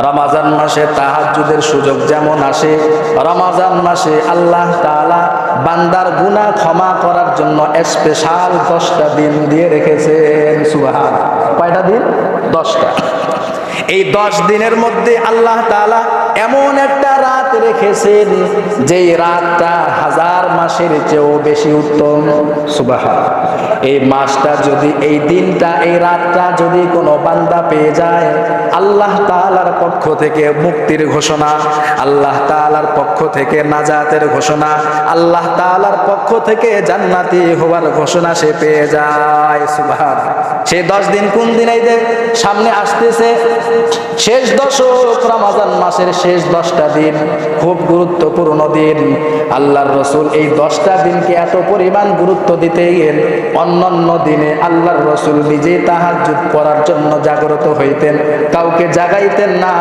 রমজান মাসে তাহাজ্জুদের সুযোগ যেমন আসে, রমজান মাসে আল্লাহ তাআলা বান্দার গুনাহ ক্ষমা করার জন্য স্পেশাল 10টা দিন দিয়ে রেখেছেন। সুবহানাল্লাহ। কয়টা দিন? 10টা। এই 10 দিনের মধ্যে আল্লাহ তাআলা এমন একটা রাত রেখেছেন যেই রাতটা 1000 মাসের চেয়েও বেশি উত্তম। সুবহানাল্লাহ। এই মাসটা যদি, এই দিনটা, এই রাতটা যদি কোনো বান্দা পেয়ে যায়, আল্লাহ তাআলার পক্ষ থেকে মুক্তির ঘোষণা, আল্লাহ তাআলার পক্ষ থেকে নাজাতের ঘোষণা, আল্লাহ তাআলার পক্ষ থেকে জান্নাতি হওয়ার ঘোষণা সে পেয়ে যায়। সুবহানাল্লাহ। সেই 10 দিন কোন দিন? এই যে সামনে আসতেছে শেষ দশক, রমজান মাসের শেষ 10টা দিন খুব গুরুত্বপূর্ণ দিন। আল্লাহর রাসূল এই 10টা দিনকে এত পরিমাণ গুরুত্ব দিতে গেলেন, অন্যান্য দিনে আল্লাহর রাসূল নিজে তাহাজ্জুদ পড়ার জন্য জাগ্রত হইতেন, কাউকে জাগাইতেন না।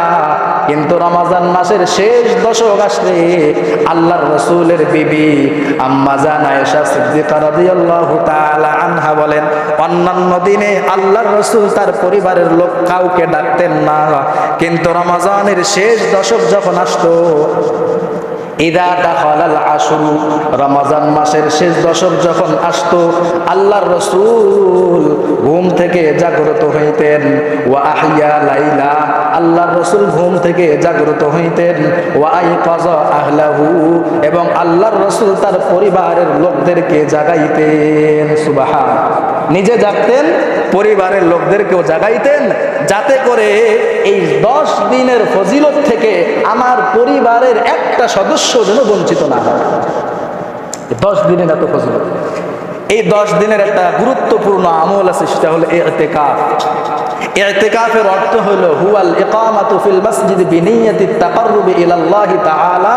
কিন্তু রমজান মাসের শেষ দশক আসলে আল্লাহর রাসূলের বিবি আম্মা জান আয়েশা সিদ্দিকা রাদিয়াল্লাহু তাআলা আনহা বলেন, অন্যান্য দিনে আল্লাহর রাসূল তার পরিবারের লোক কাউকে ডাকতেন না, কিন্তু রমজানের শেষ দশক যখন আসতো, ইদা দাখালাল আশরু, রমজান মাসের শেষ দশক যখন আসতো, আল্লাহর রাসূল ঘুম থেকে জাগ্রত হইতেন। ওয়া আহিয়া লাইলা, আল্লাহর রাসূল ঘুম থেকে জাগ্রত হইতেন। ওয়া আইকাযা আহলাহু, এবং আল্লাহর রাসূল তার পরিবারের লোকদেরকে জাগাইতেন। সুবহানাল্লাহ। নিজে জাগতেন, পরিবারের লোকদেরকেও জাগাইতেন, যাতে করে এই 10 দিনের ফজিলত থেকে আমার পরিবারের একটা সদস্য যেন বঞ্চিত না হয়। 10 দিনের এত ফজিলত। এই 10 দিনের একটা গুরুত্বপূর্ণ আমল আছে, সেটা হলো ইতিকাফ। ইতিকাফের অর্থ হলো হুয়াল ইকামাতু ফিল মসজিদ বিনিয়াতি তাকাররুবি ইলাল্লাহি তাআলা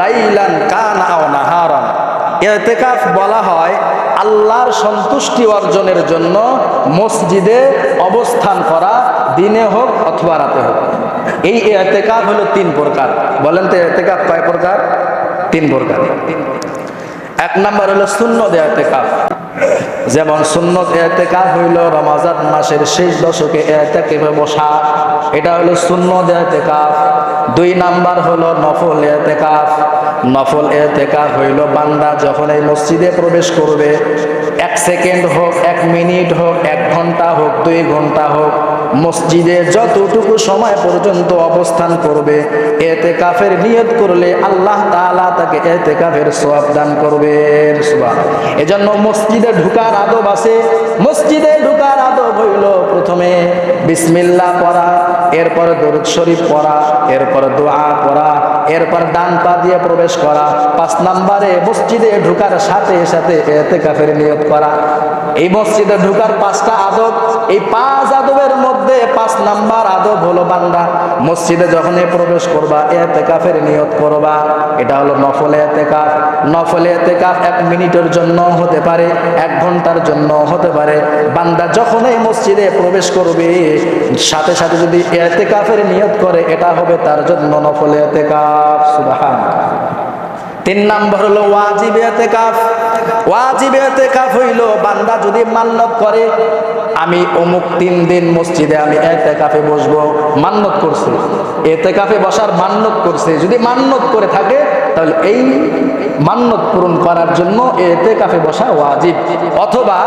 লাইলান কানা আও নাহারান। ইতিকাফ বলা হয় আল্লাহর সন্তুষ্টি অর্জনের জন্য মসজিদে অবস্থান করা, দিনে হোক অথবা রাতে হোক। এই ইতিকাফ হলো 3 প্রকার। বলেন তো ইতিকাফ কয় প্রকার? 3 প্রকার। 1 নাম্বার হলো সুন্নত ইতিকাফ। যেমন সুন্নত ইতিকাফ হইল রমজান মাসের শেষ দশকে ইতিকাফে বসা, এটা হলো সুন্নত ইতিকাফ। 2 নাম্বার হলো নফল ইতিকাফ। নফল ইতিকাফ হইল বান্দা যখন এই মসজিদে প্রবেশ করবে, 1 সেকেন্ড হোক, 1 মিনিট হোক, 1 ঘন্টা হোক, 2 ঘন্টা হোক, মসজিদে যতটুকু সময় পর্যন্ত অবস্থান করবে, ইতিকাফের নিয়ত করলে আল্লাহ তাআলা তাকে ইতিকাফের সওয়াব দান করবেন। সুবহানাল্লাহ। এজন্য মসজিদে ঢোকার আদব আছে। মসজিদে ঢোকার আদব হইল প্রথমে বিসমিল্লাহ পড়া, এরপর দরুদ শরীফ পড়া, এরপর দোয়া পড়া, এরপর ডান পা দিয়ে প্রবেশ করা। 5 নম্বরে মসজিদে ঢোকার সাথে সাথে ইতিকাফের নিয়ত করা। এই মসজিদে ঢোকার 5টা আদব। এই 5 আদবের মধ্যে 5 নাম্বার আদব হলো বান্দা মসজিদে যখনই প্রবেশ করবা ইতিকাফের নিয়ত করবা। এটা হলো নফল ইতিকাফ। নফল ইতিকাফ 1 মিনিটের জন্য হতে পারে, 1 ঘন্টার জন্য হতে পারে। বান্দা যখনই মসজিদে প্রবেশ করবে সাথে সাথে যদি ইতিকাফের নিয়ত করে, এটা হবে তার জন্য নফল ইতিকাফ। সুবহানাল্লাহ। 3 নাম্বার হলো ওয়াজিব ইতিকাফ। ওয়াজিব ইতিকাফ হইল বান্দা যদি মান্নত করে, আমি অমুক 3 দিন মসজিদে আমি ইতিকাফে বসবো, মান্নত করছে, ইতিকাফে বসার মান্নত করছে, যদি মান্নত করে থাকে তাহলে এই মান্নত পূরণ করার জন্য ইতিকাফে বসা ওয়াজিব। অথবা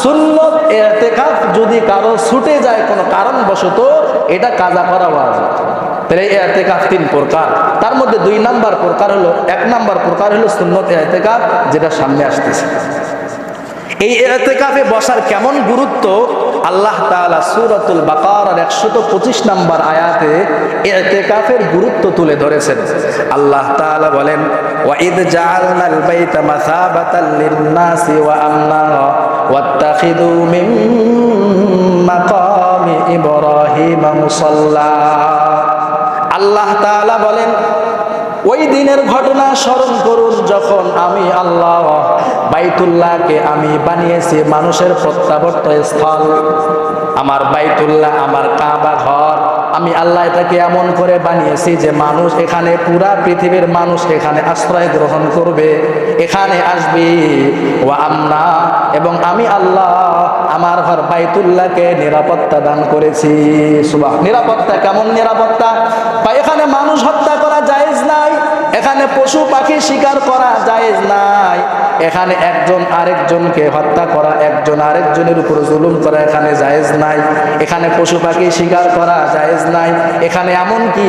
সুন্নত ইতিকাফ যদি কারো ছুটে যায় কোনো কারণবশত, এটা কাজা করা ওয়াজিব। তাহলে ইতিকাফ 3 প্রকার। তার মধ্যে 2 নাম্বার প্রকার হলো, 1 নাম্বার প্রকার হলো সুন্নত ইতিকাফ, যেটা সামনে আসতেছে। এই ইতিকাফে বসার কেমন গুরুত্ব আল্লাহ তাআলা সূরাতুল বাকারার 125 নম্বর আয়াতে ইতিকাফের গুরুত্ব তুলে ধরেছেন। আল্লাহ তাআলা বলেন, ওয়া ইদ জাআলনাল বাইতা মাসাবাতাল লিন-নাসি ওয়া আমনা ওয়াত্তাখিযু মিন মাকামি ইব্রাহিম মুসাল্লা। আল্লাহ তাআলা বলেন, ওই দিনের ঘটনা স্মরণ করুন যখন আমি আল্লাহ বাইতুল্লাহকে আমি বানিয়েছি মানুষের প্রত্যাবর্তন স্থল। আমার বাইতুল্লাহ, আমার কাবা ঘর, আমি আল্লাহ এটাকে এমন করে বানিয়েছি যে মানুষ এখানে, পুরা পৃথিবীর মানুষ এখানে আশ্রয় গ্রহণ করবে, এখানে আসবে। ওয়া আমনা, এবং আমি আল্লাহ আমার ঘর বাইতুল্লাহকে নিরাপত্তা দান করেছি। সুবহান। নিরাপত্তা কেমন নিরাপত্তা? এখানে মানুষ হত্যা করা জায়েজ নাই, এখানে পশু পাখি শিকার করা জায়েজ নাই, এখানে একজন আরেকজনকে হত্যা করা, একজন আরেকজনের উপর জুলুম করা এখানে জায়েজ নাই, এখানে পশু পাখি শিকার করা জায়েজ নাই, এখানে এমনকি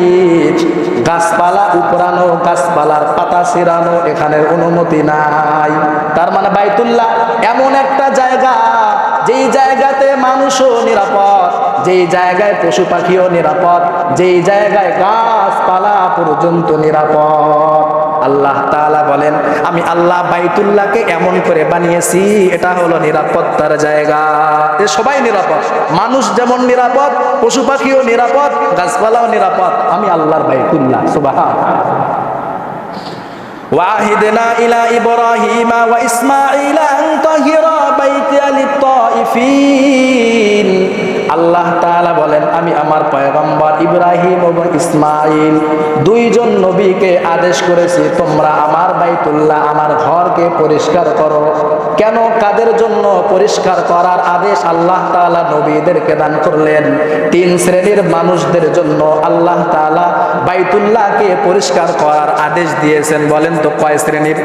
গাছপালা উপড়ানো, গাছপালার পাতা ছিঁড়ানো এখানে অনুমতি নাই। তার মানে বাইতুল্লাহ এমন একটা জায়গা, যেই জায়গাতে মানুষও নিরাপদ, যেই জায়গায় পশু পাখিও নিরাপদ, যেই জায়গায় গাছপালা পর্যন্ত নিরাপদ। আল্লাহ তাআলা বলেন, আমি আল্লাহ বাইতুল্লাহকে এমন করে বানিয়েছি, এটা হলো নিরাপত্তার জায়গা। এ সবাই নিরাপদ, মানুষ যেমন নিরাপদ, পশু পাখিও নিরাপদ, গাছপালাও নিরাপদ, আমি আল্লাহর বাইতুল্লাহ। সুবহানাল্লাহ। ওয়াহিদনা ইলা ইব্রাহিমা ওয়া ইসমাঈলা আন তাহিরা বাইতিয়া লিত-তাইফিন। আল্লাহ তাআলা বলেন, আমি আমার পয়গম্বর ইব্রাহিম এবং ইসমাঈল দুইজন নবীকে আদেশ করেছি, তোমরা আমার বাইতুল্লাহ, আমার ঘরকে পরিষ্কার করো। কেন, কাদের জন্য পরিষ্কার করার আদেশ আল্লাহ তাআলা নবীদেরকে দান করলেন? তিন শ্রেণীর মানুষদের জন্য আল্লাহ তাআলা বাইতুল্লাহকে পরিষ্কার করার আদেশ দিয়েছেন। বলেন তো কয় শ্রেণীর?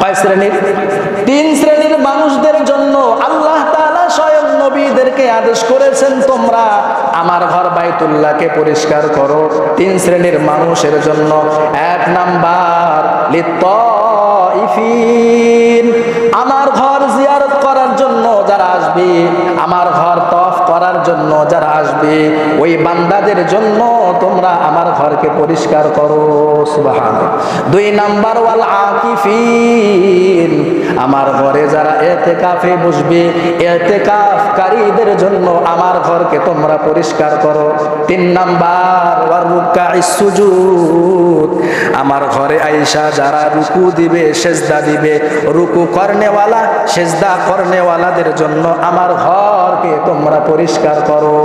কয় শ্রেণীর? তিন শ্রেণীর মানুষদের জন্য আল্লাহ তাআলা স্বয়ং নবীদেরকে আদেশ করেছেন, তোমরা আমার ঘর বাইতুল্লাহকে পরিষ্কার করো। তিন শ্রেণীর মানুষের জন্য, এক নাম্বার লিত-তাইফিন, আমার ঘর জিয়ারত করার জন্য যারা আসবে, আমার ঘর তওয়াফ করার জন্য যারা আসবে, ওই বান্দাদের জন্য তোমরা আমার ঘরকে পরিষ্কার করো। সুবহানাল্লাহ। দুই নাম্বার ওয়াল আকিফিন, আমার ঘরে যারা ইতিকাফে বসবে, ইতিকাফকারীদের জন্য আমার ঘরকে তোমরা পরিষ্কার করো। তিন নাম্বার ওয়ার রুকাইস সুজুদ, আমার ঘরে আয়েশা যারা রুকু দিবে, সেজদা দিবে, রুকু করনেওয়ালা, সেজদা করনেওয়ালাদের জন্য আমার ঘরকে তোমরা পরিষ্কার করো।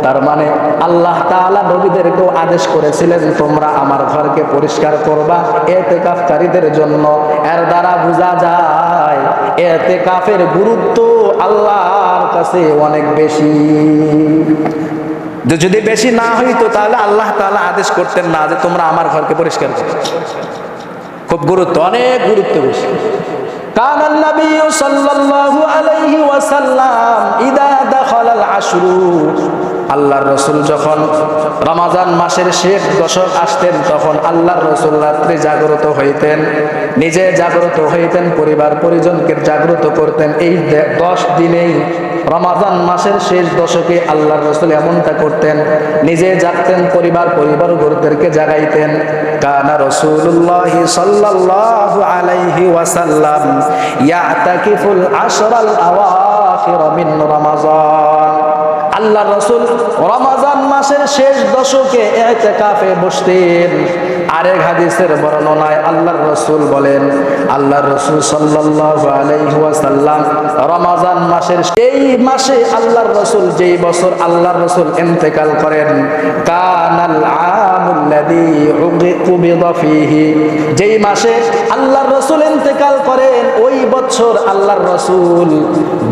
তার মানে আল্লাহ তাআলা নবীদেরকেও আদেশ করেছিলেন, তোমরা আমার ঘরকে পরিষ্কার করবা ইতিকাফকারীদের জন্য। এর দ্বারা বোঝা যায় ইতিকাফের গুরুত্ব আল্লাহর কাছে অনেক বেশি। যদি বেশি না হইতো তাহলে আল্লাহ তাআলা আদেশ করতেন না যে তোমরা আমার ঘরকে পরিষ্কার করো। খুব গুরুত্ব, অনেক গুরুত্ব বেশি। কান নবী সাল্লাল্লাহু আলাইহি ওয়াসাল্লাম ইদা দাখালাল আশরু, আল্লাহর রাসূল যখন রমজান মাসের শেষ দশক আসতেন, তখন আল্লাহর রাসূল রাত্রে জাগ্রত হইতেন, নিজে জাগ্রত হইতেন, পরিবার পরিজনকে জাগ্রত করতেন। এই 10 দিনেই রমজান মাসের শেষ দশকে আল্লাহর রাসূল এমনটা করতেন, নিজে জাগতেন, পরিবারবর্গদেরকে জাগাইতেন। কানা রাসূলুল্লাহ সাল্লাল্লাহু আলাইহি ওয়াসাল্লাম ইয়াতাকিফুল আশরাল আওয়াখির মিন রমাজান, আল্লাহর রাসূল রমজান মাসের শেষ দশকে ইতিকাফে বসতেন। আরেক হাদিসের বর্ণনায় আল্লাহর রাসূল বলেন, আল্লাহর রাসূল সাল্লাল্লাহু আলাইহি ওয়াসাল্লাম রমজান মাসের এই মাসে আল্লাহর রাসূল, যেই বছর আল্লাহর রাসূল ইন্তেকাল করেন, কানাল আমুল্লাযী উকিবিদা ফীহি, যেই মাসে আল্লাহর রাসূল ইন্তেকাল করেন, ওই বছর আল্লাহর রাসূল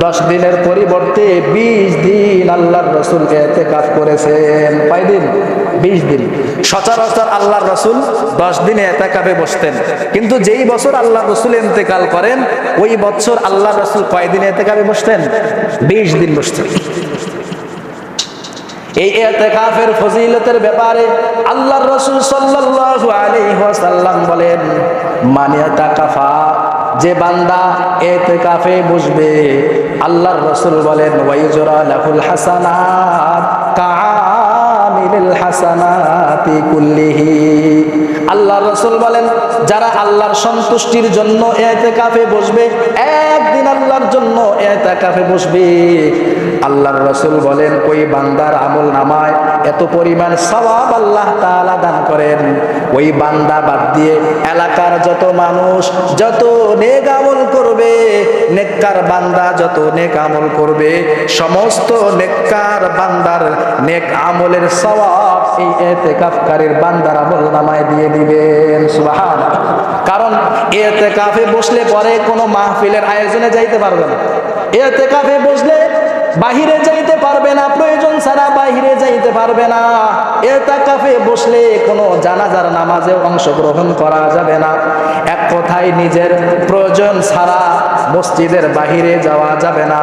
10 দিনের পরিবর্তে 20 দিন আল্লাহর রাসূল ইতিকাফ করেছেন। কয় দিন? 20 দিন। সচরাচর আল্লাহর রাসূল 10 দিনে ইতিকাফে বসতেন, কিন্তু যেই বছর আল্লাহর রাসূল ইন্তেকাল করেন, ওই বছর আল্লাহর রাসূল কয় দিনে ইতিকাফে বসতেন? 20 দিন বসতেন। এই ইতিকাফের ফজিলতের ব্যাপারে আল্লাহর রাসূল সাল্লাল্লাহু আলাইহি ওয়াসাল্লাম বলেন, মান ইয়াতাকাফা, যে বান্দা ইতিকাফে বসবে, আল্লাহর রাসূল বলেন, ওয়াইজরা লাহুল হাসানাত কাআমিলিল হাসানাতি কুল্লিহি, আল্লাহর রাসূল বলেন, যারা আল্লাহর সন্তুষ্টির জন্য ইতিকাফে বসবে, একদিন আল্লাহর জন্য ইতিকাফে বসবে, আল্লাহর রাসূল বলেন ওই বান্দার আমল নামায় এত পরিমাণ সওয়াব আল্লাহ তাআলা দান করেন, ওই বান্দা বাদ দিয়ে এলাকার যত মানুষ যত নেক আমল করবে, নেককার বান্দা যত নেক আমল করবে, সমস্ত নেককার বান্দার নেক আমলের সওয়াব এই ইতিকাফকারীর বান্দার আমল নামায় দিয়ে দিবেন। সুবহানাল্লাহ। কারণ ইতিকাফে বসলে পরে কোনো মাহফিলের আয়োজনে যাইতে পারবে না। ইতিকাফে বসলে বাহিরে যাইতে পারবে না, প্রয়োজন ছাড়া বাহিরে যাইতে পারবে না। ইতিকাফে বসলে কোনো জানাজার নামাজে অংশগ্রহণ করা যাবে না। এক কথায় নিজের প্রয়োজন ছাড়া মসজিদের বাহিরে যাওয়া যাবে না।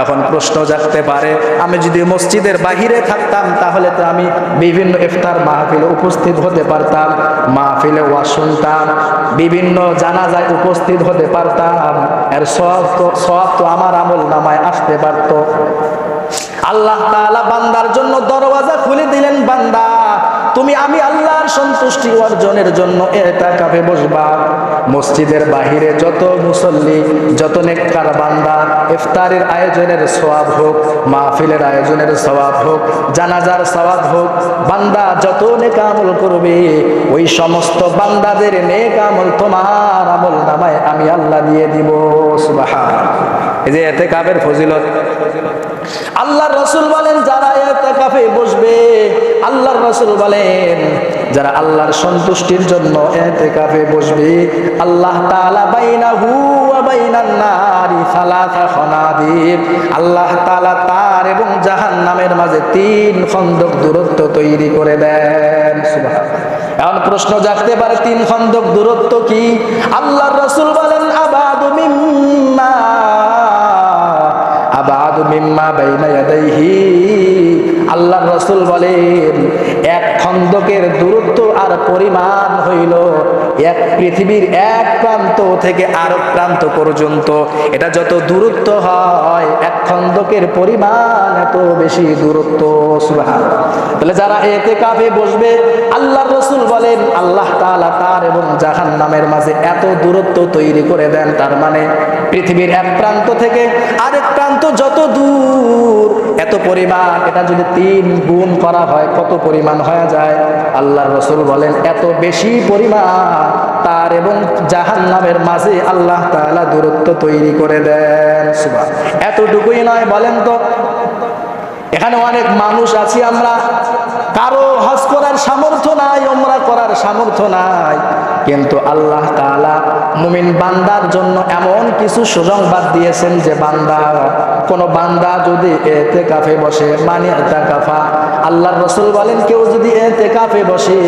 এখন প্রশ্ন জাগতে পারে, আমি যদি মসজিদের বাহিরে থাকতাম তাহলে তো আমি বিভিন্ন ইফতার মাহফিলে উপস্থিত হতে পারতাম, মাহফিলে ওয়াজ শুনতাম, বিভিন্ন জানাজায় উপস্থিত হতে পারতাম, এর সওয়াব তো আমার আমল নামায় আসতে পারত। আল্লাহ তাআলা বান্দার জন্য দরওয়াজা খুলে দিলেন, বান্দা তুমি আমি আল্লাহর সন্তুষ্টি অর্জনের জন্য ইতিকাফে বসবা। মসজিদের বাহিরে যত মুসল্লি, যত নেককার বান্দা ইফতারের আয়োজনের সওয়াব হোক, মাহফিলের আয়োজনের সওয়াব হোক, জানাজার সওয়াব হোক, বান্দা যত নেক আমল করবে ওই সমস্ত বান্দাদের নেক আমল তোমার আমল নামায় আমি আল্লাহ দিয়ে দিব। সুবহানাল্লাহ। এই যে ইতিকাফের ফজিলত, আল্লাহর রাসূল বলেন যারা ইতিকাফে বসবে, আল্লাহর রাসূল বলেন যারা আল্লাহর সন্তুষ্টির জন্য ইতিকাফে বসবে, আল্লাহ তাআলা বাইনাহু ওয়া বাইনান নারি সালাসা খানাদির, আল্লাহ তাআলা তার এবং জাহান্নামের মাঝে 3 খন্দক দূরত্ব তৈরি করে দেন। সুবহানাল্লাহ। এখন প্রশ্ন জাগতে পারে 3 খন্দক দূরত্ব কি? আল্লাহর রাসূল বলেন আবাদু মিম্মা বাইনা ইয়াদাইহি, আল্লাহর রাসূল বলেন এক খন্দকের দূরত্ব আর পরিমাণ হইল এক পৃথিবীর এক প্রান্ত থেকে আরেক প্রান্ত পর্যন্ত। এটা যত দূরত্ব হয় এক খন্দকের পরিমাণ এত বেশি দূরত্ব। সুবহানাল্লাহ। তাহলে যারা ইতিকাফে বসবে, আল্লাহর রাসূল বলেন আল্লাহ তাআলা তার এবং জাহান্নামের মাঝে এত দূরত্ব তৈরি করে দেন। তার মানে পৃথিবীর এক প্রান্ত থেকে আরেক প্রান্ত যত দূর, এত পরিমাণ, এটা যদি 3 গুণ করা হয় কত পরিমাণ হয়ে যায়? আল্লাহর রাসূল বলেন এত বেশি পরিমাণ তার এবং জাহান্নামের মাঝে আল্লাহ তাআলা দূরত্ব তৈরি করে দেন। সুবহানাল্লাহ। এতটুকুই নয়, বলেন তো এখানে অনেক মানুষ আছি আমরা, কারো হজ করার সামর্থ্য নাই, উমরা করার সামর্থ্য নাই, কিন্তু আল্লাহ তাআলা মুমিন বান্দার জন্য এমন কিছু সুসংবাদ দিয়েছেন যে কোন বান্দা যদি ইতিকাফে বসে, মানে ইতিকাফা, আল্লাহর রাসূল বলেন কেউ যদি ইতিকাফে বসে,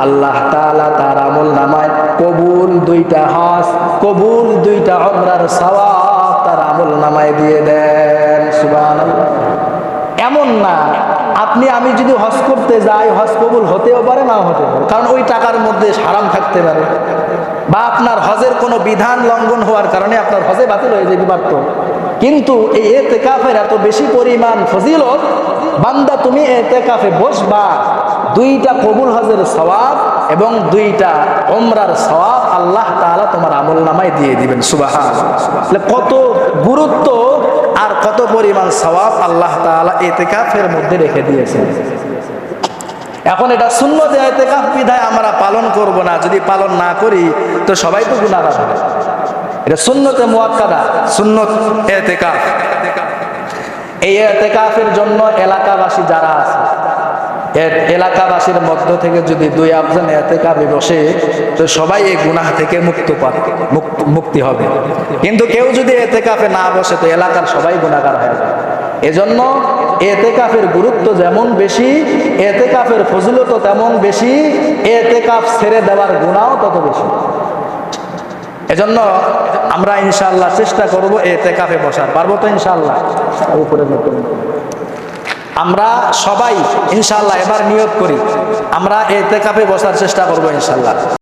আল্লাহ তাআলা তার আমল নামায় কবুল 2টা হজ, কবুল 2টা উমরার সওয়াব তার আমল নামায় দিয়ে দেন। সুবহানাল্লাহ। এমন না আপনি আমি যদি হজ করতে যাই, হজ কবুল হতেও পারে নাও হতে পারে, কারণ ওই টাকার মধ্যে হারাম থাকতে পারে, বা আপনার হজের কোনো বিধান লঙ্ঘন হওয়ার কারণে আপনার হজে বাতিল হয়ে যেতে পারত। কিন্তু এই ইতিকাফের এত বেশি পরিমাণ ফজিলত, বান্দা তুমি ইতিকাফে বসবা, 2টা কবুল হজের সওয়াব এবং 2টা উমরার সওয়াব আল্লাহ তাআলা তোমার আমলনামায় দিয়ে দিবেন। সুবহানাল্লাহ। কত গুরুত্ব আর কত পরিমাণ সওয়াব আল্লাহ তাআলা ইতিকাফের মধ্যে রেখে দিয়েছেন। এখন এটা সুন্নত ইতিকাফ বিধায় আমরা পালন করব না, যদি পালন না করি তো সবাই তো গুনাহগার হবে। এটা সুন্নতে মুআক্কাদা, সুন্নত ইতিকাফ। এই ইতিকাফের জন্য এলাকাবাসী যারা আছে, এলাকাবাসীর মধ্য থেকে যদি 2 জন ইতিকাফে বসে তো সবাই এই গুনাহ থেকে মুক্তি হবে। কিন্তু কেউ যদি ইতিকাফে না বসে তো এলাকার সবাই গুনাহগার হয়ে যাবে। এজন্য ইতিকাফের গুরুত্ব যেমন বেশি, ইতিকাফের ফজিলত তেমন বেশি, ইতিকাফ ছেড়ে দেওয়ার গুনাহও তত বেশি। এজন্য আমরা ইনশাআল্লাহ চেষ্টা করব ইতিকাফে বসার। পারবো তো ইনশাআল্লাহ? উপরে আমরা সবাই ইনশাআল্লাহ এবার নিয়ত করি আমরা ইতিকাফে বসার চেষ্টা করব ইনশাআল্লাহ।